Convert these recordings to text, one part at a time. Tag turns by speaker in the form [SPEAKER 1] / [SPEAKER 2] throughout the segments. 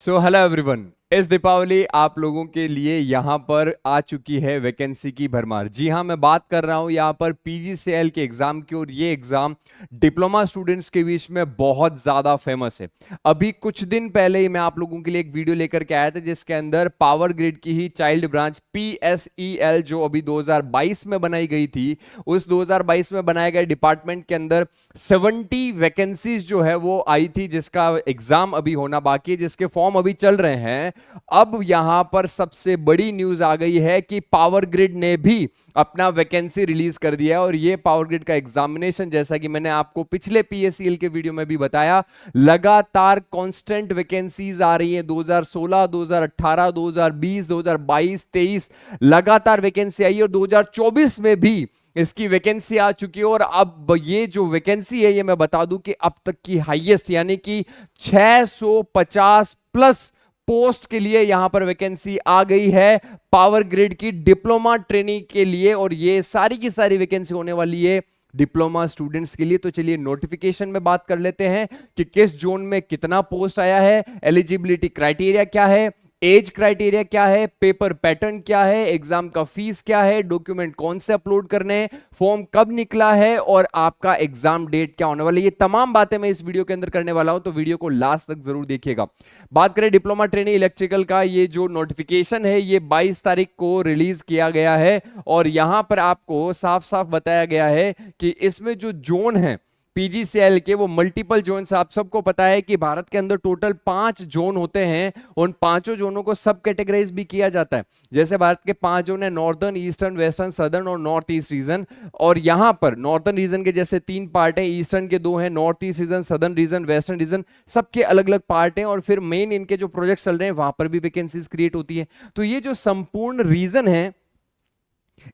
[SPEAKER 1] So hello everyone. इस दीपावली आप लोगों के लिए यहाँ पर आ चुकी है वैकेंसी की भरमार। जी हाँ, मैं बात कर रहा हूँ यहाँ पर पीजीसीएल के एग्जाम की, और ये एग्जाम डिप्लोमा स्टूडेंट्स के बीच में बहुत ज्यादा फेमस है। अभी कुछ दिन पहले ही मैं आप लोगों के लिए एक वीडियो लेकर के आया था जिसके अंदर पावर ग्रिड की ही चाइल्ड ब्रांच पीएसईएल जो अभी 2022 में बनाई गई थी, उस 2022 में बनाए गए डिपार्टमेंट के अंदर 70 वैकेंसीज जो है वो आई थी, जिसका एग्जाम अभी होना बाकी है, जिसके फॉर्म अभी चल रहे हैं। अब यहां पर सबसे बड़ी न्यूज आ गई है कि पावर ग्रिड ने भी अपना वैकेंसी रिलीज कर दिया है, और ये पावर ग्रिड का एग्जामिनेशन, जैसा कि मैंने आपको पिछले पीएससीएल के वीडियो में भी बताया, लगातार कांस्टेंट वैकेंसीज आ रही है। 2016, 2018, 2020, 2022, 23 लगातार वैकेंसी आई, और 2024 में भी इसकी वैकेंसी आ चुकी है। और अब ये जो वैकेंसी है, ये मैं बता दूं कि अब तक की हाईएस्ट, यानी कि 650 प्लस पोस्ट के लिए यहां पर वैकेंसी आ गई है पावर ग्रिड की डिप्लोमा ट्रेनिंग के लिए। और ये सारी की सारी वैकेंसी होने वाली है डिप्लोमा स्टूडेंट्स के लिए। तो चलिए नोटिफिकेशन में बात कर लेते हैं कि किस जोन में कितना पोस्ट आया है, एलिजिबिलिटी क्राइटेरिया क्या है, एज क्राइटेरिया क्या है, पेपर पैटर्न क्या है, एग्जाम का फीस क्या है, डॉक्यूमेंट कौन से अपलोड करने हैं, फॉर्म कब निकला है, और आपका एग्जाम डेट क्या होने वाली है। ये तमाम बातें मैं इस वीडियो के अंदर करने वाला हूं, तो वीडियो को लास्ट तक जरूर देखिएगा। बात करें डिप्लोमा ट्रेनिंग इलेक्ट्रिकल का, ये जो नोटिफिकेशन है ये 22 तारीख को रिलीज किया गया है, और यहां पर आपको साफ साफ बताया गया है कि इसमें जो जोन है पीजीसीएल के, वो मल्टीपल जोन। आप सबको पता है कि भारत के अंदर टोटल 5 जोन होते हैं, उन पांचों जोनों को सब कैटेगराइज भी किया जाता है। जैसे भारत के 5 जोन है, नॉर्दर्न, ईस्टर्न, वेस्टर्न, सदर्न और नॉर्थ ईस्ट रीजन। और यहां पर नॉर्दर्न रीजन के जैसे 3 पार्ट है, ईस्टर्न के 2 हैं, north east region, southern reason, western region, सबके अलग अलग पार्ट हैं। और फिर मेन इनके जो प्रोजेक्ट चल रहे हैं वहां पर भी वैकेंसीज क्रिएट होती है। तो ये जो संपूर्ण रीजन है,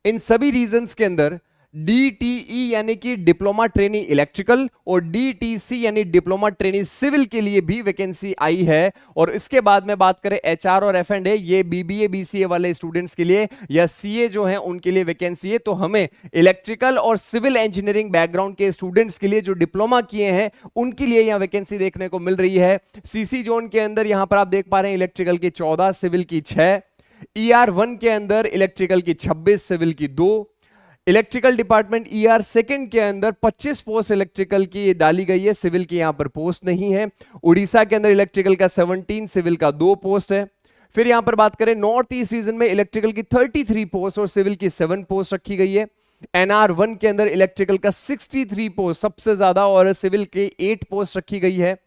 [SPEAKER 1] इन सभी रीजन्स के अंदर डीटीई यानी कि डिप्लोमा ट्रेनिंग इलेक्ट्रिकल और डीटीसी यानी डिप्लोमा ट्रेनिंग सिविल के लिए भी वैकेंसी आई है। और इसके बाद में बात करें एचआर और एफ&ए, ये बीबीए बीसीए वाले स्टूडेंट्स के लिए या सीए जो हैं उनके लिए वैकेंसी है। तो हमें इलेक्ट्रिकल और सिविल इंजीनियरिंग बैकग्राउंड के स्टूडेंट्स के लिए जो डिप्लोमा किए हैं उनके लिए यहां वैकेंसी देखने को मिल रही है। सीसी जोन के अंदर यहां पर आप देख पा रहे हैं इलेक्ट्रिकल की 14, सिविल की 6, ER1 के अंदर इलेक्ट्रिकल की 26, सिविल की 2, इलेक्ट्रिकल डिपार्टमेंट ER सेकंड के अंदर 25 पोस्ट इलेक्ट्रिकल की डाली गई है, सिविल की यहां पर पोस्ट नहीं है। उड़ीसा के अंदर इलेक्ट्रिकल का 17, सिविल का 2 पोस्ट है। फिर यहां पर बात करें नॉर्थ ईस्ट रीजन में इलेक्ट्रिकल की 33 पोस्ट और सिविल की 7 पोस्ट रखी गई है। NR1 के अंदर इलेक्ट्रिकल का 63 पोस्ट सबसे ज्यादा, और सिविल के 8 पोस्ट रखी गई है।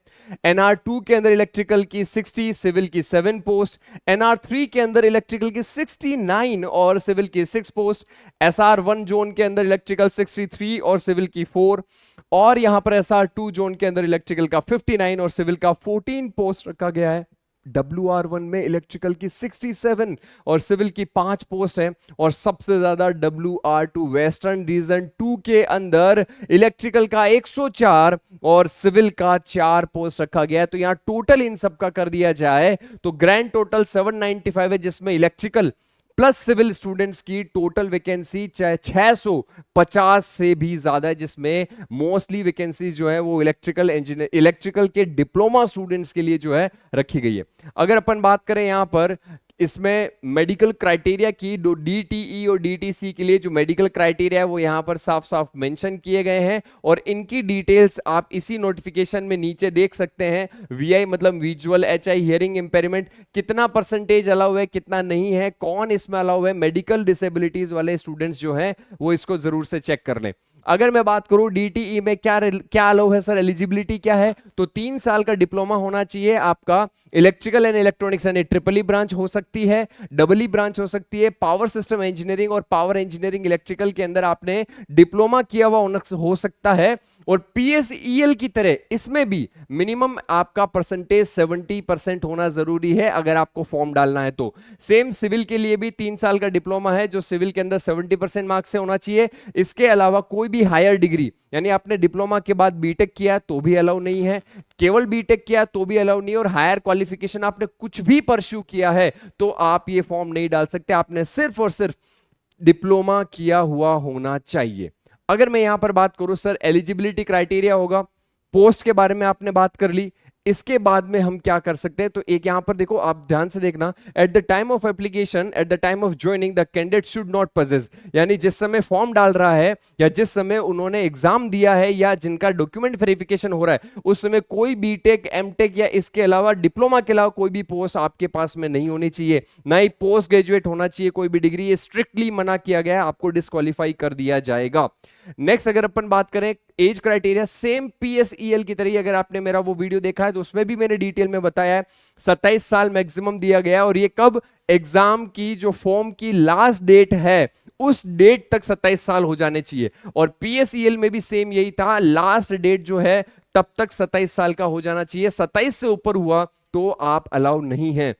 [SPEAKER 1] NR2 के अंदर इलेक्ट्रिकल की 60, सिविल की 7 पोस्ट। NR3 के अंदर इलेक्ट्रिकल की 69 और सिविल की 6 पोस्ट। SR1 जोन के अंदर इलेक्ट्रिकल 63 और सिविल की 4। और यहां पर SR2 जोन के अंदर इलेक्ट्रिकल का 59 और सिविल का 14 पोस्ट रखा गया है। WR1 में इलेक्ट्रिकल की 67 और सिविल की 5 पोस्ट है। और सबसे ज्यादा WR2 वेस्टर्न रीजन 2 के अंदर इलेक्ट्रिकल का 104 और सिविल का 4 पोस्ट रखा गया है। तो यहां टोटल इन सब का कर दिया जाए तो ग्रैंड टोटल 795 है, जिसमें इलेक्ट्रिकल प्लस सिविल स्टूडेंट्स की टोटल वैकेंसी 650 से भी ज्यादा है, जिसमें मोस्टली वैकेंसी जो है वो इलेक्ट्रिकल इंजीनियर इलेक्ट्रिकल के डिप्लोमा स्टूडेंट्स के लिए जो है रखी गई है। अगर अपन बात करें यहां पर इसमें मेडिकल क्राइटेरिया की, डीटीई और डीटीसी के लिए जो मेडिकल क्राइटेरिया है वो यहां पर साफ साफ मेंशन किए गए हैं, और इनकी डिटेल्स आप इसी नोटिफिकेशन में नीचे देख सकते हैं। वीआई मतलब विजुअल, एचआई हियरिंग इंपेयरमेंट, कितना परसेंटेज अलाउ है, कितना नहीं है, कौन इसमें अलाउ है, मेडिकल डिसेबिलिटीज वाले स्टूडेंट्स जो हैं वो इसको जरूर से चेक कर लें। अगर मैं बात करूं डीटीई में क्या अलाउ है सर, एलिजिबिलिटी क्या है, तो 3 साल का डिप्लोमा होना चाहिए आपका। इलेक्ट्रिकल एंड इलेक्ट्रॉनिक्स यानी ट्रिपल ई ब्रांच हो सकती है, डबल ई ब्रांच हो सकती है, पावर सिस्टम इंजीनियरिंग और पावर इंजीनियरिंग इलेक्ट्रिकल के अंदर आपने डिप्लोमा किया हुआ हो सकता है। और पीएसईएल की तरह इसमें भी मिनिमम आपका परसेंटेज 70% होना जरूरी है अगर आपको फॉर्म डालना है तो। सेम सिविल के लिए भी 3 साल का डिप्लोमा है, जो सिविल के अंदर 70% मार्क्स से होना चाहिए। इसके अलावा कोई भी हायर डिग्री, यानी आपने डिप्लोमा के बाद बीटेक किया तो भी अलाउ नहीं है, केवल बीटेक किया तो भी अलाउ नहीं, और हायर क्वालिफिकेशन आपने कुछ भी परस्यू किया है तो आप ये फॉर्म नहीं डाल सकते। आपने सिर्फ और सिर्फ डिप्लोमा किया हुआ होना चाहिए। अगर मैं यहां पर बात करूं सर, एलिजिबिलिटी क्राइटेरिया होगा, पोस्ट के बारे में आपने बात कर ली, इसके बाद में हम क्या कर सकते हैं, तो एक यहां पर देखो, आप ध्यान से देखना, at the time of application, at the time of joining the candidate should not possess, यानी जिस समय फॉर्म डाल रहा है या जिस समय उन्होंने एग्जाम दिया है या जिनका डॉक्यूमेंट वेरिफिकेशन हो रहा है, उस समय कोई बीटेक, एमटेक या इसके अलावा डिप्लोमा के अलावा कोई भी पोस्ट आपके पास में नहीं होनी चाहिए, ना ही पोस्ट ग्रेजुएट होना चाहिए कोई भी डिग्री, ये स्ट्रिक्टली मना किया गया है, आपको डिस्क्वालीफाई कर दिया जाएगा। नेक्स्ट अगर अपन बात करें एज क्राइटेरिया, सेम पीएसईएल की तरह, अगर आपने मेरा वो वीडियो देखा है तो उसमें भी मैंने डिटेल में बताया है, 27 साल मैक्सिमम दिया गया, और ये कब, एग्जाम की जो फॉर्म की लास्ट डेट है उस डेट तक 27 साल हो जाने चाहिए, और पीएसईएल में भी सेम यही था, लास्ट डेट जो है तब तक 27 साल का हो जाना चाहिए, 27 से ऊपर हुआ तो आप अलाउ नहीं है।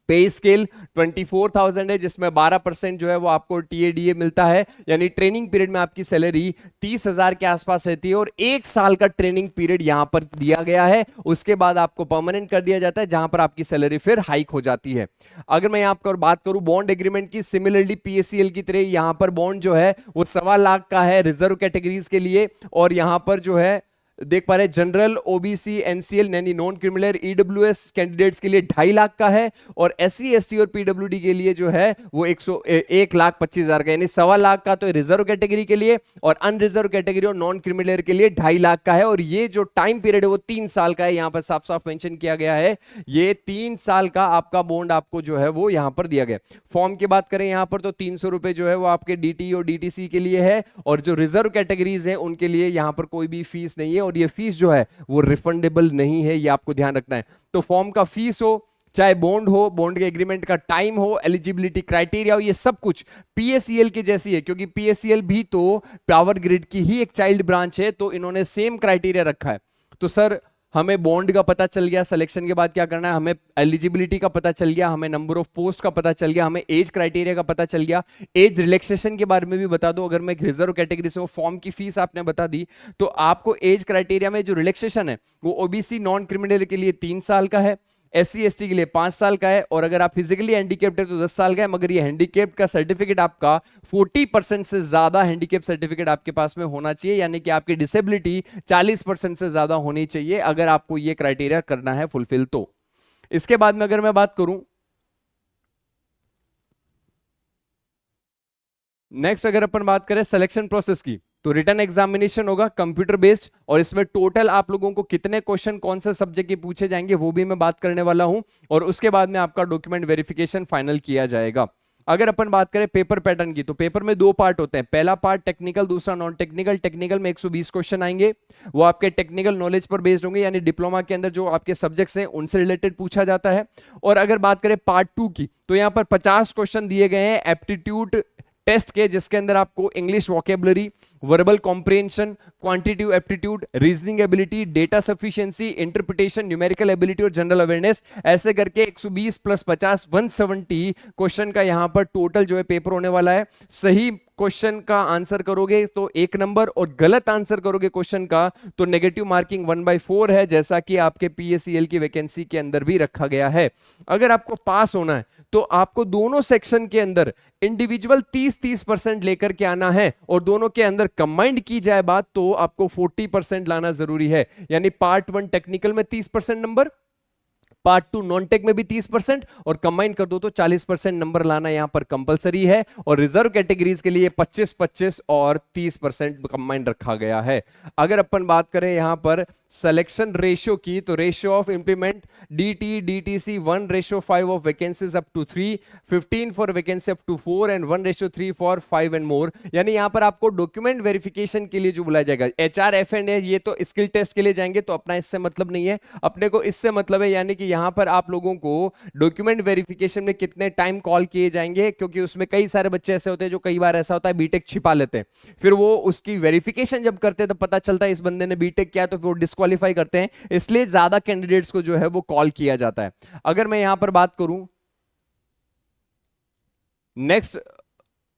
[SPEAKER 1] पे स्केल 24,000 है, जिसमें 12% जो है वो आपको टीएडीए मिलता है, यानी ट्रेनिंग पीरियड में आपकी सैलरी 30,000 के आसपास रहती है, और 1 साल का ट्रेनिंग पीरियड यहां पर दिया गया है, उसके बाद आपको परमानेंट कर दिया जाता है, जहां पर आपकी सैलरी फिर हाइक हो जाती है। अगर मैं यहां पर बात करूं बॉन्ड एग्रीमेंट की, सिमिलरली पीएससीएल की तरह यहां पर बॉन्ड जो है वो 1.25 लाख का है रिजर्व कैटेगरीज के लिए, और यहां पर जो है देख पा रहे जनरल, ओबीसी, एनसीएल यानी नॉन क्रिमिनल, ईडब्ल्यूएस कैंडिडेट्स के लिए 2.5 लाख का है, और एससी, एसटी और पीडब्ल्यूडी के लिए जो है वो 1,25,000 का, यानी 1.25 लाख का तो रिजर्व कैटेगरी के लिए, और अनरिजर्व कैटेगरी और नॉन क्रिमिनल के लिए 2.5 लाख का है, और ये जो टाइम पीरियड है वो 3 साल का है, यहां पर साफ साफ मेंशन किया गया है, ये 3 साल का आपका बॉन्ड आपको जो है वो यहां पर दिया गया। फॉर्म की बात करें यहां पर तो 300 रुपए जो है वो आपके डीटी और डीटीसी के लिए है, और जो रिजर्व कैटेगरीज है उनके लिए यहां पर कोई भी फीस नहीं है, और ये फीस जो है वो रिफंडेबल नहीं है, ये आपको ध्यान रखना है। तो फॉर्म का फीस हो, चाहे बॉन्ड हो, बॉन्ड के एग्रीमेंट का टाइम हो, एलिजिबिलिटी क्राइटेरिया हो, ये सब कुछ पीएससीएल के जैसी है, क्योंकि पीएससीएल भी तो पावर ग्रिड की ही एक चाइल्ड ब्रांच है, तो इन्होंने सेम क्राइटेरिया रखा है। तो सर हमें बॉन्ड का पता चल गया, सिलेक्शन के बाद क्या करना है, हमें एलिजिबिलिटी का पता चल गया, हमें नंबर ऑफ पोस्ट का पता चल गया, हमें एज क्राइटेरिया का पता चल गया, एज रिलैक्सेशन के बारे में भी बता दो, अगर मैं रिजर्व कैटेगरी से हूं, फॉर्म की फीस आपने बता दी, तो आपको एज क्राइटेरिया में जो रिलैक्सेशन है वो ओबीसी नॉन क्रिमिनल के लिए 3 साल का है, एससी एसटी के लिए 5 साल का है, और अगर आप फिजिकली हैंडीकेप्ड है तो 10 साल का है, मगर ये हैंडीकेप्ड का सर्टिफिकेट आपका 40% से ज्यादा हैंडीकेप सर्टिफिकेट आपके पास में होना चाहिए, यानी कि आपकी डिसेबिलिटी 40% से ज्यादा होनी चाहिए अगर आपको ये क्राइटेरिया करना है फुलफिल। तो इसके बाद में अगर मैं बात करूं नेक्स्ट, अगर अपन बात करें सिलेक्शन प्रोसेस की, तो रिटन एग्जामिनेशन होगा कंप्यूटर बेस्ड, और इसमें टोटल आप लोगों को कितने क्वेश्चन कौन से सब्जेक्ट के पूछे जाएंगे वो भी मैं बात करने वाला हूं, और उसके बाद में आपका डॉक्यूमेंट वेरिफिकेशन फाइनल किया जाएगा। अगर अपन बात करें पेपर पैटर्न की, तो पेपर में 2 पार्ट होते हैं, पहला पार्ट टेक्निकल, दूसरा नॉन टेक्निकल। टेक्निकल में 120 क्वेश्चन आएंगे, वो आपके टेक्निकल नॉलेज पर बेस्ड होंगे, यानी डिप्लोमा के अंदर जो आपके सब्जेक्ट्स हैं उनसे रिलेटेड पूछा जाता है। और अगर बात करें पार्ट 2 की, तो यहां पर 50 क्वेश्चन दिए गए हैं एप्टीट्यूड टेस्ट के, जिसके अंदर आपको English vocabulary, verbal comprehension, quantitative aptitude, reasoning ability, data sufficiency, interpretation, numerical ability और जनरल अवेयरनेस, ऐसे करके 120 + 50 170 क्वेश्चन का यहां पर टोटल जो है पेपर होने वाला है। सही क्वेश्चन का आंसर करोगे तो 1 नंबर, और गलत आंसर करोगे क्वेश्चन का तो नेगेटिव मार्किंग 1/4 है, जैसा कि आपके पीएससीएल की वैकेंसी के अंदर भी रखा गया है। अगर आपको पास होना है तो आपको दोनों सेक्शन के अंदर इंडिविजुअल 30-30% लेकर के आना है, और दोनों के अंदर कंबाइंड की जाए बात तो आपको 40% लाना जरूरी है, यानी पार्ट 1 टेक्निकल में 30% नंबर, पार्ट 2 नॉन टेक में भी 30%, और कंबाइन कर दो तो 40% नंबर लाना यहां पर कंपलसरी है, और रिजर्व कैटेगरीज के लिए 25-25 और 30% कंबाइन रखा गया है। अगर अपन बात करें यहां पर सिलेक्शन रेशियो की, तो ratio of implement DT DTC 1:5 of vacancies up to 3, 15 for vacancy up to 4 and 1:3 for 5 and more, यानी यहां पर आपको डॉक्यूमेंट वेरिफिकेशन के लिए जो बुलाया जाएगा, एचआर एफएनए ये तो स्किल टेस्ट के लिए जाएंगे, तो अपना इससे मतलब नहीं है, अपने को इससे मतलब है, यानी कि यहां पर आप लोगों को डॉक्यूमेंट वेरिफिकेशन में कितने टाइम कॉल किए जाएंगे, क्योंकि उसमें कई सारे बच्चे ऐसे होते हैं जो कई बार ऐसा होता है बीटेक छिपा लेते हैं, फिर वो उसकी वेरिफिकेशन जब करते हैं तो पता चलता है इस बंदे ने बीटेक किया, तो फिर वो डिस्क्वालीफाई करते हैं, इसलिए ज्यादा कैंडिडेट्स को जो है वो कॉल किया जाता है। अगर मैं यहां पर बात करूं नेक्स्ट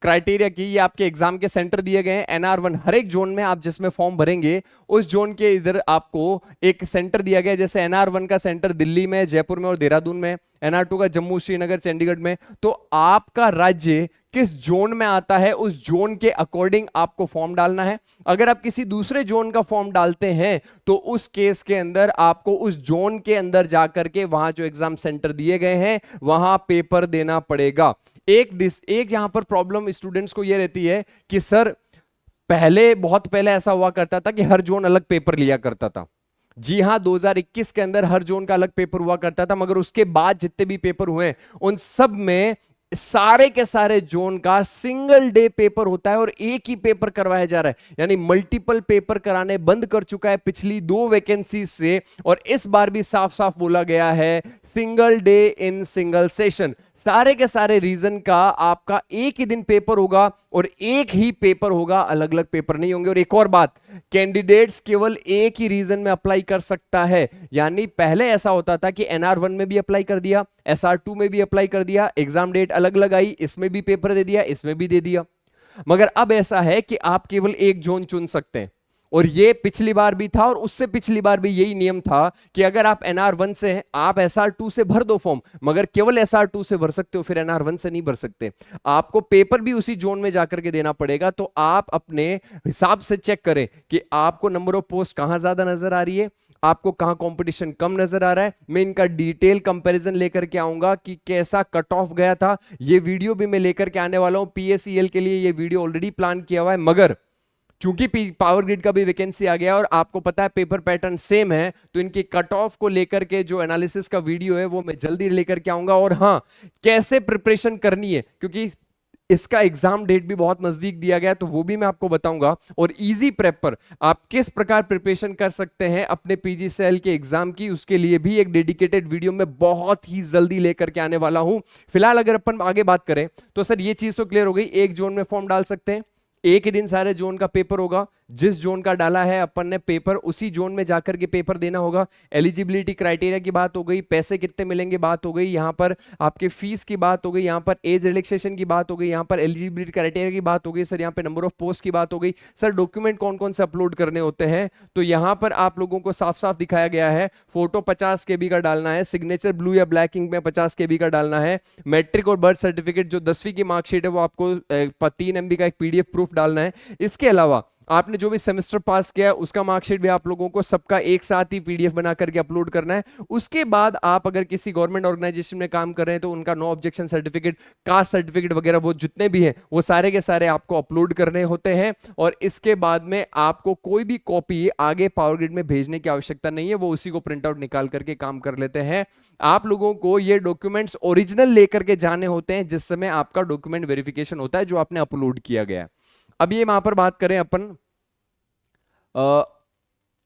[SPEAKER 1] क्राइटेरिया की, ये आपके एग्जाम के सेंटर दिए गए हैं NR1, हर एक जोन में आप जिसमें फॉर्म भरेंगे उस जोन के इधर आपको एक सेंटर दिया गया है, जैसे NR1 का सेंटर दिल्ली में, जयपुर में और देहरादून में, NR2 का जम्मू श्रीनगर चंडीगढ़ में, तो आपका राज्य किस जोन में आता है उस जोन के अकॉर्डिंग आपको फॉर्म डालना है। अगर आप किसी दूसरे जोन का फॉर्म डालते हैं तो उस केस के अंदर आपको उस जोन के अंदर जाकर के वहां जो एग्जाम सेंटर दिए गए हैं वहां पेपर देना पड़ेगा। एक यहां पर प्रॉब्लम स्टूडेंट्स को यह रहती है कि सर बहुत पहले ऐसा हुआ करता था कि हर जोन अलग पेपर लिया करता था। जी हां, 2021 के अंदर हर जोन का अलग पेपर हुआ करता था, मगर उसके बाद जितने भी पेपर हुए उन सब में सारे के सारे जोन का सिंगल डे पेपर होता है और एक ही पेपर करवाया जा रहा है। यानी मल्टीपल पेपर कराने बंद कर चुका है पिछली 2 वैकेंसी से, और इस बार भी साफ साफ बोला गया है single day in single session. सारे के सारे रीजन का आपका एक ही दिन पेपर होगा और एक ही पेपर होगा, अलग अलग पेपर नहीं होंगे। और एक और बात, कैंडिडेट्स केवल एक ही रीजन में अप्लाई कर सकता है। यानी पहले ऐसा होता था कि NR1 में भी अप्लाई कर दिया, SR2 में भी अप्लाई कर दिया, एग्जाम डेट अलग अलग आई, इसमें भी पेपर दे दिया, इसमें भी दे दिया। मगर अब ऐसा है कि आप केवल एक जोन चुन सकते हैं, और ये पिछली बार भी था और उससे पिछली बार भी यही नियम था कि अगर आप NR1 से हैं आप SR2 से भर दो फॉर्म, मगर केवल SR2 से भर सकते हो, फिर NR1 से नहीं भर सकते। आपको पेपर भी उसी जोन में जाकर के देना पड़ेगा। तो आप अपने हिसाब से चेक करें कि आपको नंबर ऑफ पोस्ट कहां ज्यादा नजर आ रही है, आपको कहां कंपटीशन कम नजर आ रहा है। मैं इनका डिटेल कंपैरिजन लेकर के आऊंगा कि कैसा कट ऑफ गया था। ये वीडियो भी मैं लेकर के आने वाला हूं, PSEL के लिए ये वीडियो ऑलरेडी प्लान किया हुआ है, मगर चूंकि पावर ग्रिड का भी वैकेंसी आ गया और आपको पता है पेपर पैटर्न सेम है, तो इनके कट ऑफ को लेकर के जो एनालिसिस का वीडियो है वो मैं जल्दी लेकर के आऊंगा। और हाँ, कैसे प्रिपरेशन करनी है, क्योंकि इसका एग्जाम डेट भी बहुत नजदीक दिया गया है, तो वो भी मैं आपको बताऊंगा। और इजी प्रेप पर आप किस प्रकार प्रिपरेशन कर सकते हैं अपने PGCEL के एग्जाम की, उसके लिए भी एक डेडिकेटेड वीडियो में बहुत ही जल्दी लेकर के आने वाला हूं। फिलहाल अगर अपन आगे बात करें तो सर ये चीज तो क्लियर हो गई, एक जोन में फॉर्म डाल सकते हैं, एक ही दिन सारे जोन का पेपर होगा, जिस जोन का डाला है अपन ने पेपर उसी जोन में जाकर के पेपर देना होगा। एलिजिबिलिटी क्राइटेरिया की बात हो गई, पैसे कितने मिलेंगे बात हो गई, यहां पर आपके फीस की बात हो गई, यहां पर एज रिलैक्सेशन की बात हो गई, यहां पर एलिजिबिलिटी क्राइटेरिया की बात हो गई, सर यहां पे नंबर ऑफ पोस्ट की बात हो गई। सर डॉक्यूमेंट कौन कौन से अपलोड करने होते हैं, तो यहां पर आप लोगों को साफ साफ दिखाया गया है। फोटो 50 KB का डालना है, सिग्नेचर ब्लू या ब्लैक इंक में 50 KB का डालना है, मैट्रिक और बर्थ सर्टिफिकेट जो 10वीं की मार्कशीट है वो आपको 3 MB का एक PDF प्रूफ डालना है। इसके अलावा आपने जो भी सेमेस्टर पास किया है उसका मार्कशीट भी आप लोगों को सबका एक साथ ही PDF बना करके अपलोड करना है। उसके बाद आप अगर किसी गवर्नमेंट ऑर्गेनाइजेशन में काम कर रहे हैं तो उनका no objection certificate, caste certificate वगैरह वो जितने भी हैं वो सारे के सारे आपको अपलोड करने होते हैं। और इसके बाद में आपको कोई भी कॉपी आगे पावर ग्रिड में भेजने की आवश्यकता नहीं है, वो उसी को प्रिंट आउट निकाल करके काम कर लेते हैं। आप लोगों को ये डॉक्यूमेंट्स ओरिजिनल लेकर के जाने होते हैं जिस समय आपका डॉक्यूमेंट वेरिफिकेशन होता है जो आपने अपलोड किया गया है। अब ये वहां पर बात करें अपन,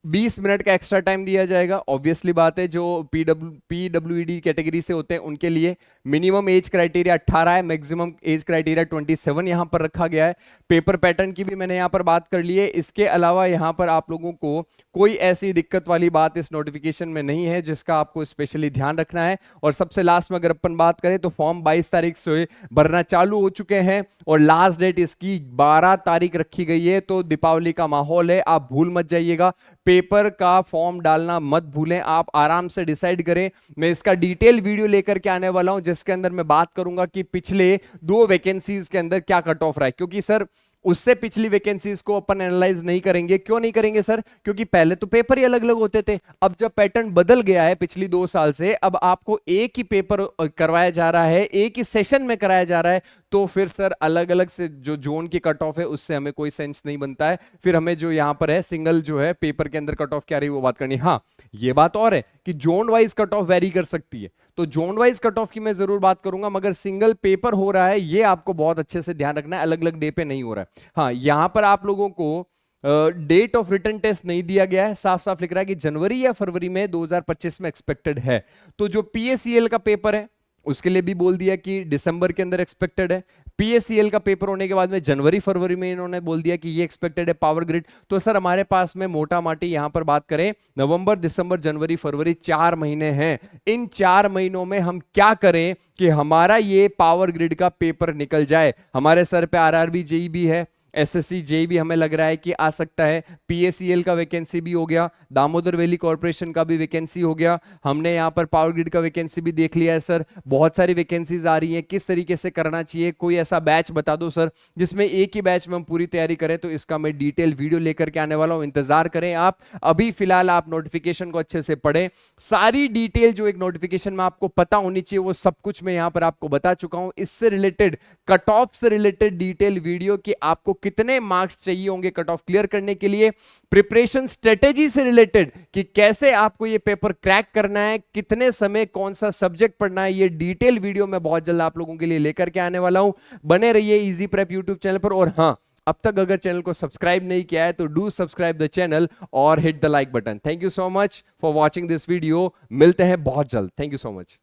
[SPEAKER 1] 20 मिनट का एक्स्ट्रा टाइम दिया जाएगा। ऑब्वियसली बात है, जो PWD कैटेगरी से होते हैं उनके लिए मिनिमम एज क्राइटेरिया 18 है, मैक्सिमम एज क्राइटेरिया 27 यहां पर रखा गया है। पेपर पैटर्न की भी मैंने यहां पर बात कर ली है। इसके अलावा यहां पर आप लोगों को कोई ऐसी दिक्कत वाली बात इस नोटिफिकेशन में नहीं है जिसका आपको स्पेशली ध्यान रखना है। और सबसे लास्ट में अगर अपन बात करें तो फॉर्म 22 तारीख से भरना चालू हो चुके हैं और लास्ट डेट इसकी 12 तारीख रखी गई है। तो दीपावली का माहौल है, आप भूल मत जाइएगा, पेपर का फॉर्म डालना मत भूलें, आप आराम से डिसाइड करें। मैं इसका डिटेल वीडियो लेकर के आने वाला हूं जिसके अंदर मैं बात करूंगा कि पिछले 2 वैकेंसीज के अंदर क्या कट ऑफ रहा है, क्योंकि सर उससे पिछली वैकेंसीज को अपन एनालाइज नहीं करेंगे। क्यों नहीं करेंगे सर? क्योंकि पहले तो पेपर ही अलग अलग होते थे, अब जब पैटर्न बदल गया है पिछली 2 साल से, अब आपको एक ही पेपर करवाया जा रहा है, एक ही सेशन में कराया जा रहा है, तो फिर सर अलग अलग से जो जोन की कट ऑफ है उससे हमें कोई सेंस नहीं बनता है। फिर हमें जो यहां पर है सिंगल जो है पेपर के अंदर कट ऑफ क्या रही वो बात करनी। हाँ, ये बात और है कि zone wise cut off very कर सकती है, तो जोन वाइज कट ऑफ की मैं जरूर बात करूंगा, मगर सिंगल पेपर हो रहा है ये आपको बहुत अच्छे से ध्यान रखना है, अलग अलग डे पे नहीं हो रहा है। हाँ, यहां पर आप लोगों को डेट ऑफ रिटर्न टेस्ट नहीं दिया गया है, साफ साफ लिख रहा है कि जनवरी या फरवरी में 2025 में एक्सपेक्टेड है। तो जो PSEL का पेपर है उसके लिए भी बोल दिया कि दिसंबर के अंदर एक्सपेक्टेड है। PSEL का पेपर होने के बाद में जनवरी फरवरी में इन्होंने बोल दिया कि ये एक्सपेक्टेड है पावर ग्रिड। तो सर हमारे पास में मोटा माटी यहां पर बात करें नवंबर, दिसंबर, जनवरी, फरवरी 4 महीने हैं। इन 4 महीनों में हम क्या करें कि हमारा ये पावर ग्रिड का पेपर निकल जाए। हमारे सर पे RRB, JEE भी है, एसएससी जे भी हमें लग रहा है कि आ सकता है, पीएसीएल का वैकेंसी भी हो गया, दामोदर वैली कॉर्पोरेशन का भी वैकेंसी हो गया, हमने यहाँ पर पावर ग्रिड का वैकेंसी भी देख लिया है सर। बहुत सारी वैकेंसीज आ रही हैं, किस तरीके से करना चाहिए, कोई ऐसा बैच बता दो सर जिसमें एक ही बैच में हम पूरी तैयारी करें, तो इसका मैं डिटेल वीडियो लेकर के आने वाला हूं, इंतजार करें आप। अभी फिलहाल आप नोटिफिकेशन को अच्छे से पढ़ें, सारी डिटेल जो एक नोटिफिकेशन में आपको पता होनी चाहिए वो सब कुछ मैं यहां पर आपको बता चुका हूं। इससे रिलेटेड, कट ऑफ से रिलेटेड डिटेल वीडियो कि आपको कितने मार्क्स चाहिए होंगे कट ऑफ क्लियर करने के लिए, प्रिपरेशन स्ट्रेटेजी से रिलेटेड कि कैसे आपको ये पेपर क्रैक करना है, कितने समय कौन सा सब्जेक्ट पढ़ना है, ये डिटेल वीडियो मैं बहुत जल्द आप लोगों के लिए लेकर के आने वाला हूं। बने रहिए इजी प्रेप यूट्यूब चैनल पर। और हां, अब तक अगर चैनल को सब्सक्राइब नहीं किया है तो डू सब्सक्राइब द चैनल और hit the like button. Thank you so much for watching this video, मिलते हैं बहुत जल्द। Thank you so much.